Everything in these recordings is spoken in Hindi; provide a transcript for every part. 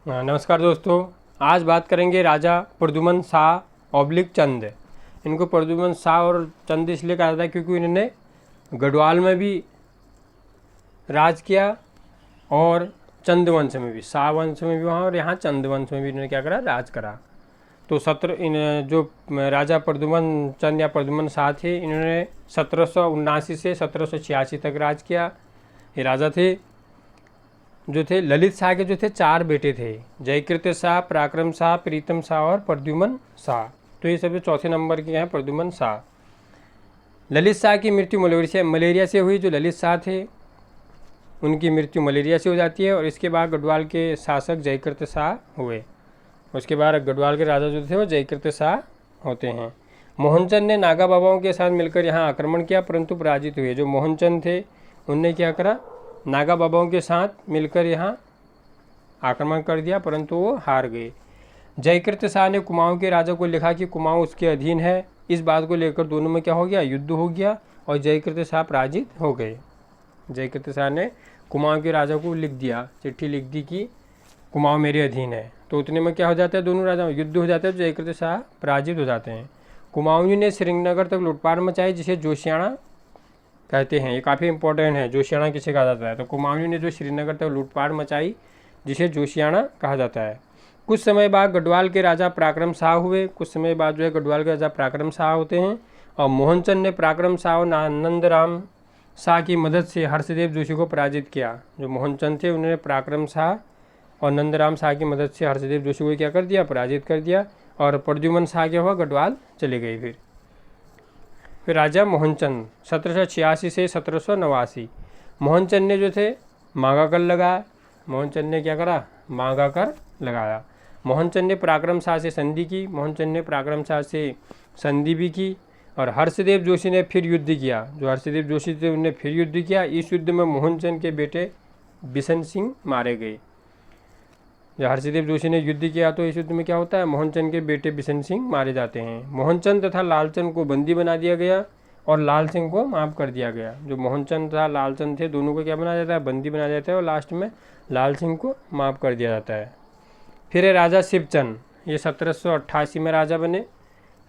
नमस्कार दोस्तों, आज बात करेंगे राजा प्रद्युमन शाह ऑब्लिक चंद। इनको प्रद्युमन शाह और चंद इसलिए कहा जाता है क्योंकि इन्होंने गढ़वाल में भी राज किया और चंद वंश में भी, शाह वंश में भी वहाँ, और यहाँ चंद वंश में भी इन्होंने क्या करा, राज करा। तो जो राजा प्रद्युमन चंद या प्रद्युमन शाह थे, इन्होंने 1779 से 1786 तक राज किया। ये राजा थे जो थे ललित शाह के जो थे 4 बेटे थे, जयकृत शाह, पराक्रम शाह, प्रीतम शाह और प्रद्युमन शाह। तो ये सब चौथे नंबर के हैं प्रद्युमन शाह। ललित शाह की मृत्यु मलेरिया से हुई। जो ललित शाह थे उनकी मृत्यु मलेरिया से हो जाती है और इसके बाद गढ़वाल के शासक जयकृत शाह हुए। उसके बाद गढ़वाल के राजा जो थे वो जयकृत शाह होते हैं। मोहनचंद ने नागा बाबाओं के साथ मिलकर यहाँ आक्रमण किया परंतु पराजित हुए। जो मोहनचंद थे उनने क्या करा, नागा बाबाओं के साथ मिलकर यहाँ आक्रमण कर दिया परंतु वो हार गए। जयकृत शाह ने कुमाऊं के राजा को लिखा कि कुमाऊं उसके अधीन है। इस बात को लेकर दोनों में क्या हो गया, युद्ध हो गया और जयकृत शाह पराजित हो गए। जयकृत शाह ने कुमाऊं के राजा को लिख दिया, चिट्ठी लिख दी कि कुमाऊं मेरे अधीन है। तो उतने में क्या हो जाता है, दोनों राजाओं युद्ध हो जाता है, जयकृत शाह पराजित हो जाते हैं। कुमाऊनी ने श्रीनगर तक लूटपाट मचाई जिसे जोशियाणा कहते हैं। ये काफ़ी इंपॉर्टेंट है, जोशियाणा किसे कहा जाता है। तो कुमाऊनी ने जो श्रीनगर तक लूटपाट मचाई जिसे जोशियाणा कहा जाता है। कुछ समय बाद गढ़वाल के राजा पराक्रम शाह हुए। कुछ समय बाद जो है गढ़वाल के राजा पराक्रम शाह होते हैं और मोहनचंद ने पराक्रम शाह और नंदराम शाह की मदद से हर्षदेव जोशी को पराजित किया। जो मोहनचंद थे उन्होंने पराक्रम शाह और नंदराम शाह की मदद से हर्षदेव जोशी को क्या कर दिया, पराजित कर दिया। और प्रद्युमन शाह क्या हुआ, गढ़वाल चले गए। फिर राजा मोहनचंद 1786 से 1789। मोहनचंद ने जो थे मांगा कर लगाया। मोहनचंद ने क्या करा, मांगा कर लगाया। मोहनचंद ने पराक्रम शाह से संधि की। मोहनचंद ने पराक्रम शाह से संधि भी की और हर्षदेव जोशी ने फिर युद्ध किया। जो हर्षदेव जोशी थे उन्होंने फिर युद्ध किया। इस युद्ध में मोहनचंद के बेटे बिशन सिंह मारे गए। जब हर्षदेव जोशी ने युद्ध किया तो इस युद्ध में क्या होता है, मोहनचंद के बेटे बिशन सिंह मारे जाते हैं। मोहनचंद तथा लालचंद को बंदी बना दिया गया और लाल सिंह को माफ कर दिया गया। जो मोहनचंद तथा लालचंद थे दोनों को क्या बना जाता है, बंदी बना जाता है और लास्ट में लाल सिंह को माफ कर दिया जाता है। फिर है राजा शिवचंद। ये 1788 में राजा बने।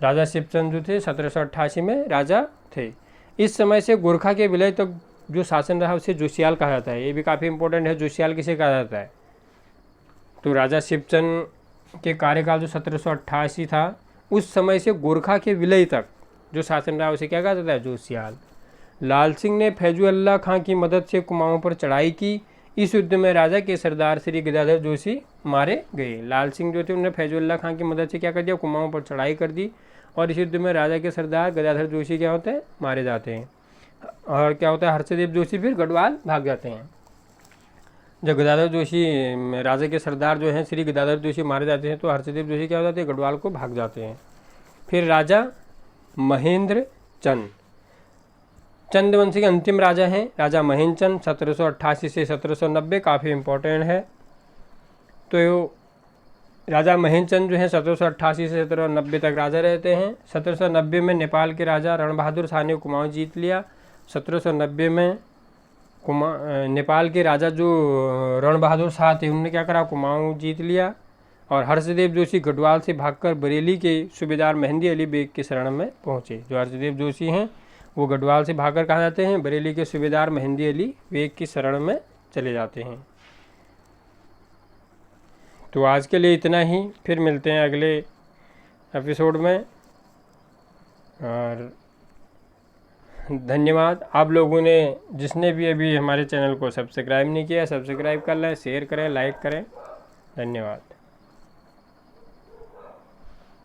राजा शिवचंद जो थे 1788 में राजा थे। इस समय से गोरखा के विलय तक जो शासन रहा उसे जोशियाल कहा जाता है। ये भी काफ़ी इंपॉर्टेंट है, जोशियाल किसे कहा जाता है। तो राजा शिवचंद के कार्यकाल जो 1788 था उस समय से गोरखा के विलय तक जो शासन रहा उसे क्या कहा जाता है, जोशियाल। लाल सिंह ने फैजुअल्लाह खां की मदद से कुमाऊं पर चढ़ाई की। इस युद्ध में राजा के सरदार श्री गदाधर जोशी मारे गए। लाल सिंह जो थे उन्होंने फैजुअल्लाह खां की मदद से क्या कर दिया, कुमाऊं पर चढ़ाई कर दी और इस युद्ध में राजा के सरदार गदाधर जोशी क्या होते हैं, मारे जाते हैं। और क्या होता है, हर्षदेव जोशी फिर गढ़वाल भाग जाते हैं। जब गदाधर जोशी राजा के सरदार जो हैं श्री गदाधर जोशी मारे जाते हैं तो हर्षदेव जोशी क्या हो जाते हैं, गढ़वाल को भाग जाते हैं। फिर राजा महेंद्र चंद, चंद वंश के अंतिम राजा हैं। राजा महेंद्र चंद 1788 से 1790, काफ़ी इंपॉर्टेंट है। तो राजा महेंद्र चंद जो है 1788 से 1790 तक राजा रहते हैं। 1790 में नेपाल के राजा रणबहादुर शाह ने कुमाऊं जीत लिया। 1790 में नेपाल के राजा जो रणबहादुर शाह थे उन्होंने क्या करा, कुमाऊं जीत लिया। और हर्षदेव जोशी गढ़वाल से भागकर बरेली के सूबेदार मेहंदी अली बेग के शरण में पहुंचे। जो हर्षदेव जोशी हैं वो गढ़वाल से भागकर कहाँ जाते हैं, बरेली के सूबेदार मेहंदी अली बेग की शरण में चले जाते हैं। तो आज के लिए इतना ही, फिर मिलते हैं अगले एपिसोड में। और धन्यवाद आप लोगों ने, जिसने भी अभी हमारे चैनल को सब्सक्राइब नहीं किया, सब्सक्राइब कर लें, शेयर करें, लाइक करें। धन्यवाद।